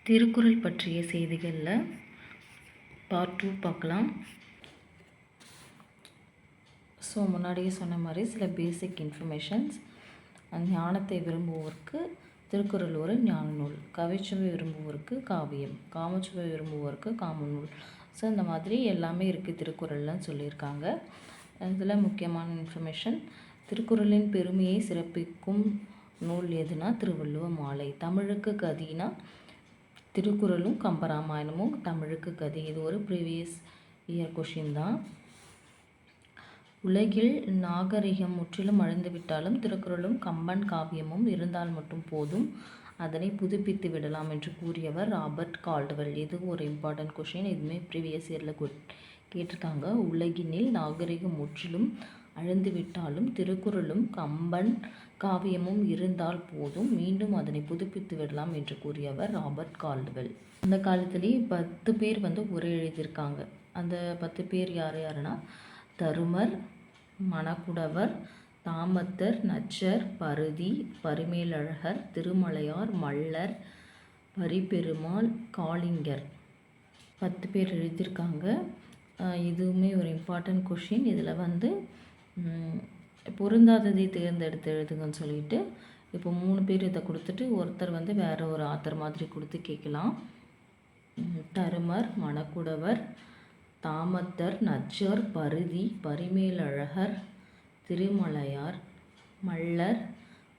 திருக்குறள் பற்றிய செய்திகளில் பார்ட் 2 பார்க்கலாம். ஸோ முன்னாடியே சொன்ன மாதிரி சில பேசிக் இன்ஃபர்மேஷன்ஸ். ஞானத்தை விரும்புவோருக்கு திருக்குறள் ஒரு ஞான நூல், கவிச்சுவை விரும்புவோருக்கு காவியம், காமச்சுவை விரும்புவோருக்கு காம நூல். ஸோ இந்த மாதிரி எல்லாமே இருக்குது திருக்குறள்லாம் சொல்லியிருக்காங்க. இதில் முக்கியமான இன்ஃபர்மேஷன், திருக்குறளின் பெருமையை சிறப்பிக்கும் நூல் எதுனா திருவள்ளுவ மாலை. தமிழுக்கு கதினா திருக்குறளும் கம்பராமாயணமும் தமிழுக்கு கதி. இது ஒரு ப்ரீவியஸ் இயர் கொஷின் தான். உலகில் நாகரிகம் முற்றிலும் அழிந்துவிட்டாலும் திருக்குறளும் கம்பன் காவியமும் இருந்தால் மட்டும் போதும், அதனை புதுப்பித்து விடலாம் என்று கூறியவர் ராபர்ட் கால்டுவெல். இது ஒரு இம்பார்ட்டன்ட் கொஷின். இதுவுமே ப்ரீவியஸ் இயரில் கேட்டிருக்காங்க. உலகினில் நாகரிகம் முற்றிலும் அழிந்துவிட்டாலும் திருக்குறளும் கம்பன் காவியமும் இருந்தால் போதும், மீண்டும் அதனை புதுப்பித்து விடலாம் என்று கூறியவர் ராபர்ட் கால்டுவெல். அந்த காலத்திலேயே 10 பேர் உரை எழுதியிருக்காங்க. அந்த 10 பேர் யார் யாருன்னா தருமர், மணக்குடவர், தாமத்தர், நச்சர், பருதி, பரிமேலழகர், திருமலையார், மல்லர், பரிபெருமாள், காளிங்கர். 10 பேர் எழுதியிருக்காங்க. இதுவுமே ஒரு இம்பார்ட்டன்ட் கொஷின். இதில் பொருந்தாததை தேர்ந்தெடுத்து எழுதுங்கன்னு சொல்லிட்டு இப்போ 3 பேர் இதை கொடுத்துட்டு ஒருத்தர் வேறு ஒரு ஆத்தர் மாதிரி கொடுத்து கேட்கலாம். தருமர், மணக்குடவர், தாமத்தர், நச்சர், பருதி, பரிமேலழகர், திருமலையார், மல்லர்,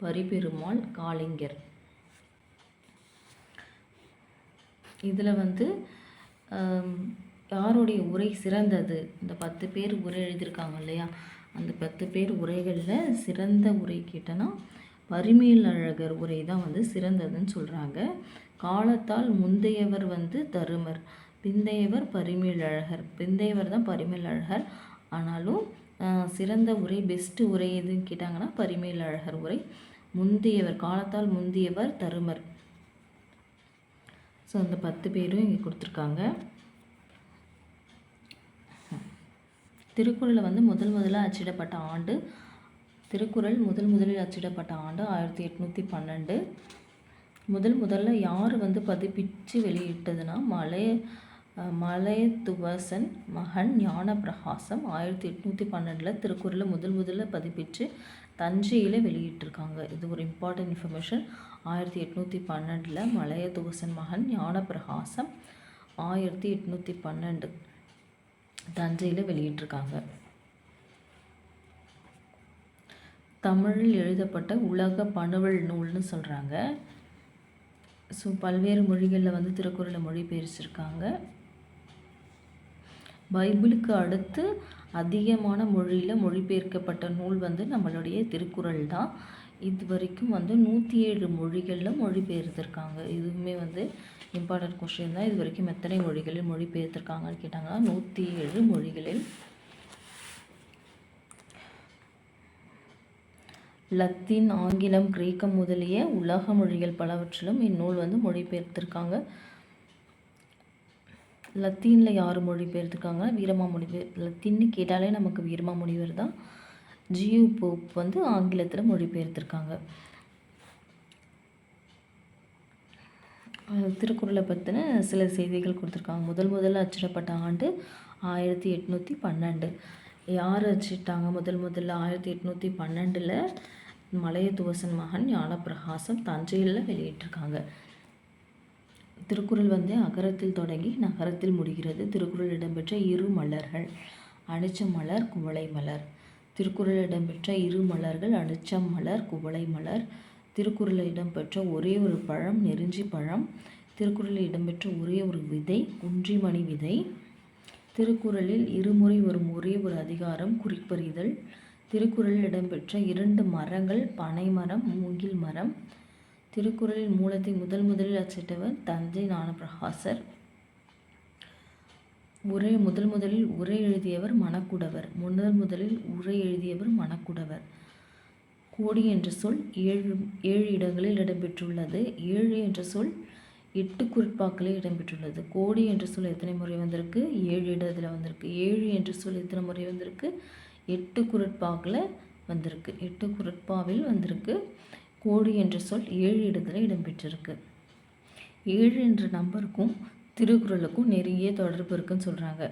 பரிபெருமாள், காளிங்கர். இதில் யாருடைய உரை சிறந்தது? இந்த 10 பேர் உரை எழுதியிருக்காங்க இல்லையா, அந்த 10 பேர் உரைகளில் சிறந்த உரை கேட்டனா பரிமேலழகர் உரை தான் சிறந்ததுன்னு சொல்கிறாங்க. காலத்தால் முந்தையவர் தருமர், பிந்தையவர் பரிமேலழகர். பிந்தையவர் தான் பரிமேலழகர். ஆனாலும் சிறந்த உரை, பெஸ்ட்டு உரை எதுன்னு கேட்டாங்கன்னா பரிமேலழகர் உரை. முந்தையவர், காலத்தால் முந்தையவர் தருமர். ஸோ அந்த 10 பேரும் இங்கே கொடுத்துருக்காங்க. திருக்குறளில் முதலில் அச்சிடப்பட்ட ஆண்டு, திருக்குறள் முதலில் அச்சிடப்பட்ட ஆண்டு 1812. முதல்ல யார் பதிப்பிச்சு வெளியிட்டதுன்னா மலையத்துவசன் மகன் ஞானப்பிரகாசம் 1812 திருக்குறளை முதல்ல பதிப்பிச்சு தஞ்சையில் வெளியிட்டிருக்காங்க. இது ஒரு இம்பார்ட்டன்ட் இன்ஃபர்மேஷன். 1812 மலையத்துவசன் மகன் ஞானப்பிரகாசம் 1812 தஞ்சையில் வெளியிட்டிருக்காங்க. தமிழில் எழுதப்பட்ட உலக பணுவல் நூல்னு சொல்கிறாங்க. ஸோ பல்வேறு மொழிகளில் திருக்குறளை மொழிபெயர்ச்சிருக்காங்க. பைபிளுக்கு அடுத்து அதிகமான மொழியில் மொழிபெயர்க்கப்பட்ட நூல் நம்மளுடைய திருக்குறள் தான். இது வரைக்கும் 107 மொழிகளில் மொழிபெயர்த்திருக்காங்க. இதுவுமே இம்பார்ட்டன்ட் கொஸ்டின் தான். இது வரைக்கும் எத்தனை மொழிகளில் மொழிபெயர்த்திருக்காங்கன்னு கேட்டாங்கன்னா 107 மொழிகளில். லத்தீன், ஆங்கிலம், கிரேக்கம் முதலிய உலக மொழிகள் பலவற்றிலும் இந்நூல் மொழிபெயர்த்திருக்காங்க. லத்தீனில் யார் மொழிபெயர்த்திருக்காங்க? வீரமாமுனிவர். லத்தீன்னு கேட்டாலே நமக்கு வீரமாமுனிவர் தான். ஜியு போப் ஆங்கிலத்தில் மொழிபெயர்த்திருக்காங்க. திருக்குறளை பற்றின சில செய்திகள் கொடுத்துருக்காங்க. முதல்ல அச்சிடப்பட்ட ஆண்டு 1812. யார் அச்சிட்டாங்க? முதல்ல 1812 மலையத்துவசன் மகன் ஞானப்பிரகாசம் தஞ்சையில் வெளியிட்டிருக்காங்க. திருக்குறள் அகரத்தில் தொடங்கி நகரத்தில் முடிகிறது. திருக்குறள் இடம்பெற்ற 2 மலர்கள் அனிச்ச மலர், குவளை மலர். திருக்குறள் இடம்பெற்ற 2 மலர்கள் அனிச்சம் மலர், குவளை மலர். திருக்குறளில் இடம்பெற்ற ஒரே ஒரு பழம் நெருஞ்சி பழம். திருக்குறளில் இடம்பெற்ற ஒரே ஒரு விதை குன்றிமணி விதை. திருக்குறளில் இருமுறை வரும் ஒரே ஒரு அதிகாரம் குறிப்பறிதல். திருக்குறளில் இடம்பெற்ற 2 மரங்கள் பனை மரம், மூங்கில் மரம். திருக்குறளில் மூலத்தை முதலில் அச்சிட்டவர் தஞ்சை ஞானப்பிரகாசர். முதலில் உரை எழுதியவர் மணக்குடவர். முதலில் உரை எழுதியவர் மணக்குடவர். கோடி என்ற சொல் 7 இடங்களில் இடம்பெற்றுள்ளது. 7 என்ற சொல் 8 குறட்பாக்களில் இடம்பெற்றுள்ளது. கோடி என்ற சொல் எத்தனை முறை வந்திருக்கு? 7 இடத்துல வந்திருக்கு. 7 என்ற சொல் எத்தனை முறை வந்திருக்கு? 8 குறட்பாக்களில் வந்திருக்கு. 8 குறட்பாவில் வந்திருக்கு. கோடி என்ற சொல் 7 இடத்துல இடம்பெற்றிருக்கு. 7 என்ற நம்பருக்கும் திருக்குறளுக்கும் நிறைய தொடர்பு இருக்குன்னு சொல்கிறாங்க.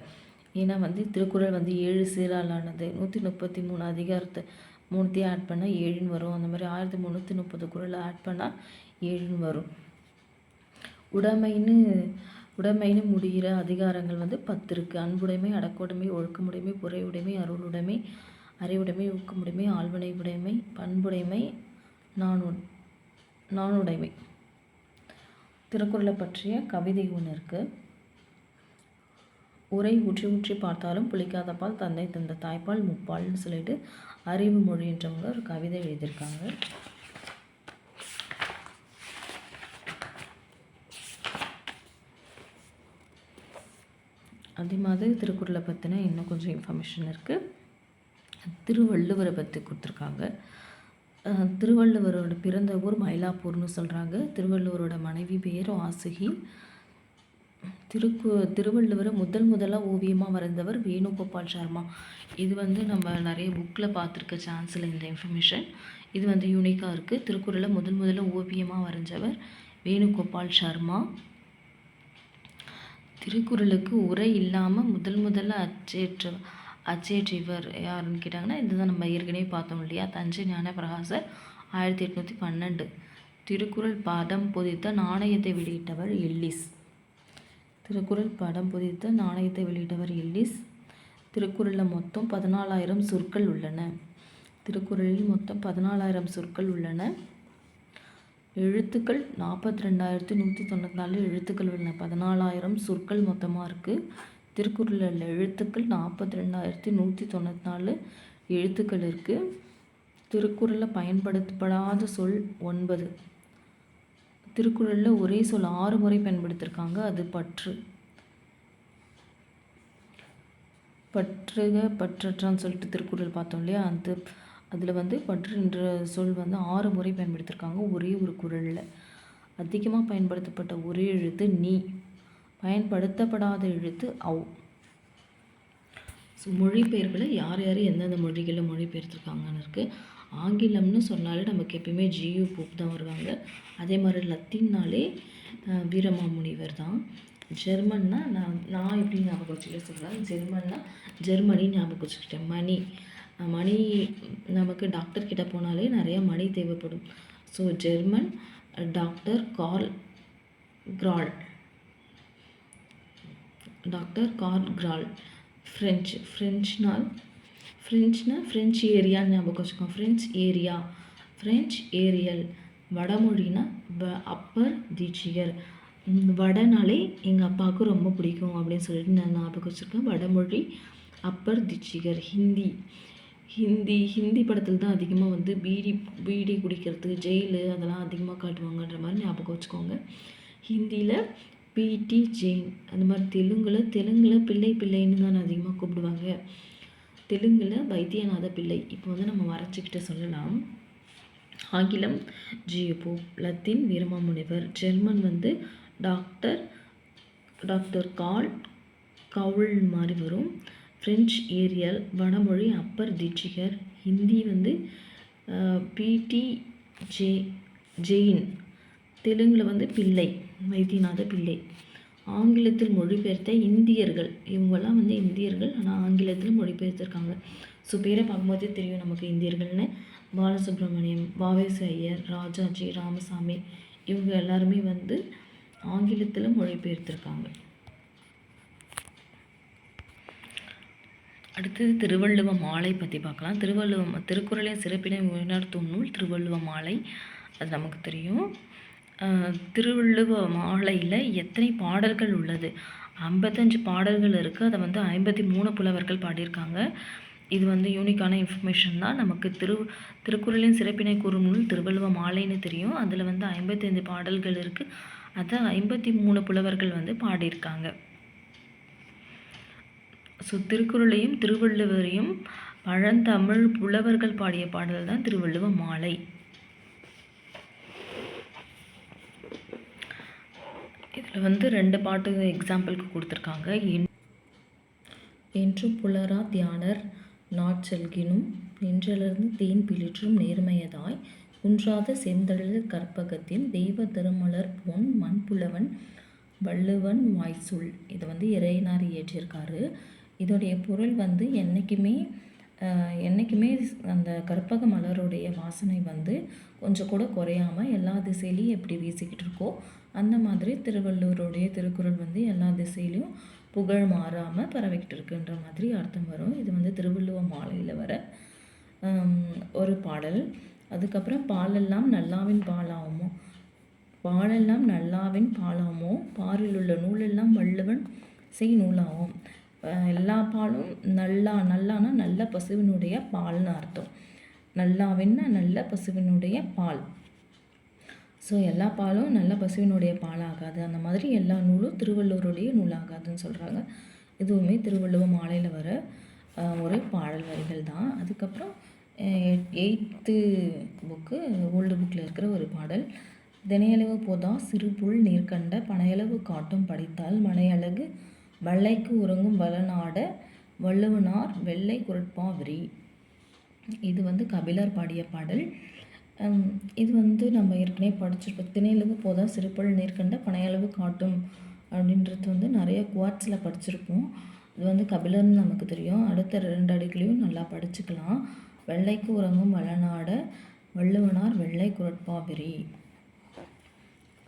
ஏன்னா திருக்குறள் 7 சீராலானது. 133 அதிகாரத்தை 3த்தையும் ஆட் பண்ணால் 7ன்னு வரும். அந்த மாதிரி 1330 குறளை ஆட் பண்ணால் 7ன்னு வரும். உடைமைன்னு முடிகிற அதிகாரங்கள் 10 இருக்குது. அன்புடைமை, அடக்கவுடைமை, ஒழுக்கமுடைமை, பொறையுடைமை, அருளுடைமை, அறிவுடைமை, ஊக்கமுடைமை, ஆள்வினை உடைமை, பண்புடைமை, நாணுடைமை. திருக்குறளை பற்றிய கவிதை ஒன்று இருக்குது. உரை ஊற்றி ஊற்றி பார்த்தாலும் புளிக்காத பால், தந்தை தந்த தாய்ப்பால் முப்பால்னு சொல்லிட்டு அறிவு மொழின்றவங்க ஒரு கவிதை எழுதியிருக்காங்க. அதே மாதிரி திருக்குறளை பற்றின இன்னும் கொஞ்சம் இன்ஃபர்மேஷன் இருக்குது. திருவள்ளுவரை பற்றி கொடுத்துருக்காங்க. திருவள்ளுவரோட பிறந்த ஊர் மயிலாப்பூர்னு சொல்கிறாங்க. திருவள்ளுவரோட மனைவி பேர் வாசுகி. திருவள்ளுவரை முதலாக ஓவியமாக வரைந்தவர் வேணுகோபால் சர்மா. இது நம்ம நிறைய புக்கில் பார்த்துருக்க சான்ஸ் இல்லை இந்த இன்ஃபர்மேஷன். இது யூனிக்காக இருக்குது. திருக்குறளை முதல்ல ஓவியமாக வரைஞ்சவர் வேணுகோபால் சர்மா. திருக்குறளுக்கு உரை இல்லாமல் முதல்ல அச்சேற்றியவர் யாருன்னு கேட்டாங்கன்னா, இதுதான் நம்ம ஏற்கனவே பார்த்தோம் இல்லையா, தஞ்சை ஞானப்பிரகாசர் 1812. திருக்குறள் படம் பொதித்த நாணயத்தை வெளியிட்டவர் எல்லிஸ். திருக்குறளில் மொத்தம் 14,000 சொற்கள் உள்ளன. எழுத்துக்கள் 42,194 எழுத்துக்கள் உள்ளன. 14,000 சொற்கள் மொத்தமாக இருக்குது. திருக்குறளில் எழுத்துக்கள் 42,194 எழுத்துக்கள் இருக்குது. திருக்குறளில் பயன்படுத்தப்படாத சொல் 9. திருக்குறளில் ஒரே சொல் 6 முறை பயன்படுத்தியிருக்காங்க. அது பற்றற்றான்னு சொல்லிட்டு திருக்குறள் பார்த்தோம் இல்லையா, அதில் பற்று என்ற சொல் 6 முறை பயன்படுத்தியிருக்காங்க ஒரே ஒரு குறளில். அதிகமாக பயன்படுத்தப்பட்ட ஒரே எழுத்து நீ, பயன்படுத்தப்படாத எழுத்து அவ். மொழிபெயர்ப்பில் யார் எந்தெந்த மொழிகளில் மொழிபெயர்த்திருக்காங்கன்னு இருக்குது. ஆங்கிலம்னு சொன்னாலே நமக்கு எப்பயுமே ஜியு போப் தான் வருவாங்க. அதே மாதிரி லத்தீன்னாலே வீரமாமுனிவர் தான். ஜெர்மன்னா நான் எப்படி ஞாபகம் வச்சுக்க சொல்கிறேன், ஜெர்மனி ஞாபகம் வச்சுக்கிட்டேன். மணி நமக்கு டாக்டர் கிட்ட போனாலே நிறைய மணி தேவைப்படும். So German doctor Karl Graul. ஃப்ரெஞ்சுனா ஃப்ரெஞ்ச் ஏரியான்னு ஞாபகம் வச்சுக்கோங்க. French Ariel. வடமொழினா அப்பர் தீட்சிகர். வடனாலே எங்கள் அப்பாவுக்கு ரொம்ப பிடிக்கும் அப்படின்னு சொல்லிட்டு நான் ஞாபகம் வச்சுருக்கேன். வடமொழி அப்பர் தீட்சிகர். ஹிந்தி படத்தில் தான் அதிகமாக பீடி குடிக்கிறது, ஜெயிலு அதெல்லாம் அதிகமாக காட்டுவாங்கன்ற மாதிரி ஞாபகம் வச்சுக்கோங்க. ஹிந்தியில் பிடி ஜெயின். அந்த மாதிரி தெலுங்கில் பிள்ளைன்னு தான் அதிகமாக கூப்பிடுவாங்க. தெலுங்கில் வைத்தியநாத பிள்ளை. இப்போ நம்ம வரைச்சிக்கிட்ட சொல்லலாம். ஆங்கிலம் ஜியு போப். லத்தீன் Veeramamunivar. German doctor Karl Graul மாதிரி வரும். French Ariel. வடமொழி அப்பர் தீட்சிகர். ஹிந்தி பிடி ஜெயின். தெலுங்கில் பிள்ளை, வைத்தியநாத பிள்ளை. ஆங்கிலத்தில் மொழிபெயர்த்த இந்தியர்கள். இவங்கெல்லாம் இந்தியர்கள், ஆனால் ஆங்கிலத்தில் மொழிபெயர்த்திருக்காங்க. ஸோ பேரை பார்க்கும்போதே தெரியும் நமக்கு இந்தியர்கள்னு. பாலசுப்ரமணியம், வாவேசு ஐயர், ராஜாஜி, ராமசாமி இவங்க எல்லாருமே ஆங்கிலத்தில் மொழிபெயர்த்திருக்காங்க. அடுத்தது திருவள்ளுவ மாலை பற்றி பார்க்கலாம். திருக்குறளின் சிறப்பினை உணர்த்தும் நூல் திருவள்ளுவ மாலை. அது நமக்கு தெரியும். திருவள்ளுவ மாலையில் எத்தனை பாடல்கள் உள்ளது? 55 பாடல்கள் இருக்குது. அதை 53 புலவர்கள் பாடியிருக்காங்க. இது யூனிக்கான இன்ஃபர்மேஷன் தான். நமக்கு திருக்குறளின் சிறப்பினை கூறும் நூல் திருவள்ளுவ மாலைன்னு தெரியும். அதில் 55 பாடல்கள் இருக்குது. அதை 53 புலவர்கள் பாடியிருக்காங்க. ஸோ திருக்குறளையும் திருவள்ளுவரையும் பழந்தமிழ் புலவர்கள் பாடிய பாடல் தான் திருவள்ளுவ மாலை. இதில் 2 பாட்டு எக்ஸாம்பிளுக்கு கொடுத்துருக்காங்க. என்று புலரா தியானர் நாட்செல்கினும் நின்றலர்ந்து தேன் பிளிற்றும் நேர்மையதாய் குன்றாத செந்தழல் கற்பகத்தின் தெய்வ திருமலர் பொன் மண்புலவன் வள்ளுவன் வாய்சொல். இது வந்து இறையனார் இயற்றியிருக்காரு. இதோடைய பொருள் வந்து என்றைக்குமே அந்த கற்பக மலருடைய வாசனை வந்து கொஞ்சம் கூட குறையாமல் எல்லா திசையிலையும் எப்படி வீசிக்கிட்டு இருக்கோ அந்த மாதிரி திருவள்ளுவருடைய திருக்குறள் வந்து எல்லா திசையிலையும் புகழ் மாறாமல் பரவிக்கிட்டு இருக்குன்ற மாதிரி அர்த்தம் வரும். இது வந்து திருவள்ளுவ மாலையில் வர ஒரு பாடல். அதுக்கப்புறம் பாலெல்லாம் நல்லாவின் பாலாகுமோ, பாலெல்லாம் நல்லாவின் பாலாமோ, பாரில் உள்ள நூலெல்லாம் வள்ளுவன் செய் நூலாகும். எல்லா பாலும் நல்லானா நல்ல பசுவினுடைய பால்னு அர்த்தம். நல்லாவின்னா நல்ல பசுவினுடைய பால். ஸோ எல்லா பாலும் நல்ல பசுவினுடைய பாலாகாது, அந்த மாதிரி எல்லா நூலும் திருவள்ளுவருடைய நூலாகாதுன்னு சொல்கிறாங்க. இதுவுமே திருவள்ளுவ மாலையில் வர ஒரு பாடல் வரிகள் தான். அதுக்கப்புறம் 8th புக்கு ஓல்டு புக்கில் இருக்கிற ஒரு பாடல். தினையளவு போதா சிறு புல் நீர்கண்ட பனையளவு காட்டும் படித்தால் மனையழகு வள்ளைக்கு உறங்கும் வளநாட வள்ளுவனார் வெள்ளை குரட்பா விரி. இது வந்து கபிலர் பாடிய பாடல். இது வந்து நம்ம ஏற்கனவே படிச்சிருப்போம். தினையளவு போதா சிறுபுல் நீர்கண்ட பனையளவு காட்டும் அப்படின்றது வந்து நிறைய குவாட்ஸில் படிச்சிருப்போம். இது வந்து கபிலர்னு நமக்கு தெரியும். அடுத்த 2 அடிகளையும் நல்லா படிச்சுக்கலாம். வெள்ளைக்கு உறங்கும் வளநாட வள்ளுவனார் வெள்ளை குரட்பா விரி.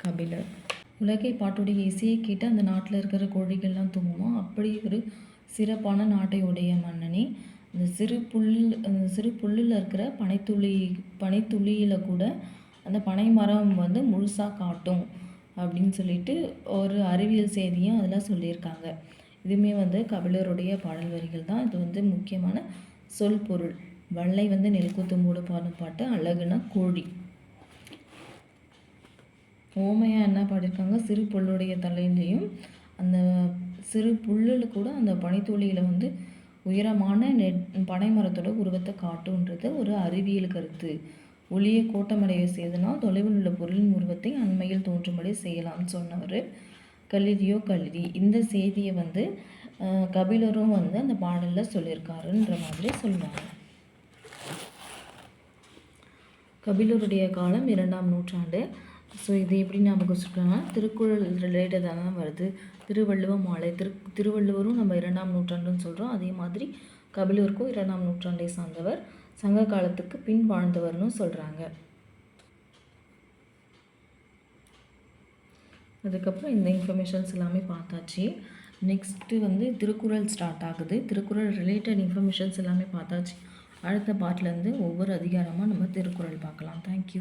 கபிலர். உலகை பாட்டுடைய இசையை கேட்டு அந்த நாட்டில் இருக்கிற கோழிகள்லாம் தூங்குமா, அப்படி ஒரு சிறப்பான நாட்டை உடைய மன்னனே, அந்த சிறு புல்லில் இருக்கிற பனைத்துளியில் கூட அந்த பனை மரம் வந்து முழுசாக காட்டும் அப்படின்னு சொல்லிட்டு ஒரு அறிவியல் செய்தியும் அதெல்லாம் சொல்லியிருக்காங்க. இதுவுமே வந்து கபிலருடைய பாடல் வரிகள் தான். இது வந்து முக்கியமான சொல் பொருள். வள்ளை வந்து நெல்குத்து மூடு பாடும் பாட்டு, அழகுனா கோழி. ஓமையாக என்ன பாடியிருக்காங்க, சிறு புல்லுடைய தலையிலையும் அந்த சிறு புல்லில் கூட அந்த பனைத்துளியில் வந்து உயரமான பனை மரத்தோட உருவத்தை காட்டுன்றது ஒரு அறிவியல் கருத்து. ஒளியை கோட்டமடைய செய்தனால் தொலைவில் உள்ள பொருளின் உருவத்தை அண்மையில் தோன்றும்படி செய்யலாம்னு சொன்னவர் கலிலியோ கலிலி. இந்த செய்தியை வந்து கபிலரும் வந்து அந்த பாடலில் சொல்லியிருக்காருன்ற மாதிரி சொல்லுவாங்க. கபிலருடைய காலம் 2ஆம் நூற்றாண்டு. ஸோ இது எப்படி ஞாபகம் வச்சுருக்காங்கன்னா, திருக்குறள் ரிலேட்டடாக தான் வருது. திருவள்ளுவ மாலை திருவள்ளுவரும் நம்ம 2ஆம் நூற்றாண்டுன்னு சொல்கிறோம். அதே மாதிரி கபிலருக்கும் 2ஆம் நூற்றாண்டை சார்ந்தவர், சங்க காலத்துக்கு பின் வாழ்ந்தவர்னு சொல்கிறாங்க. அதுக்கப்புறம் இந்த இன்ஃபர்மேஷன்ஸ் எல்லாமே பார்த்தாச்சு. நெக்ஸ்ட்டு வந்து திருக்குறள் ஸ்டார்ட் ஆகுது. திருக்குறள் ரிலேட்டட் இன்ஃபர்மேஷன்ஸ் எல்லாமே பார்த்தாச்சு. அடுத்த பார்ட்லேருந்து ஒவ்வொரு அதிகாரமாக நம்ம திருக்குறள் பார்க்கலாம். தேங்க்யூ.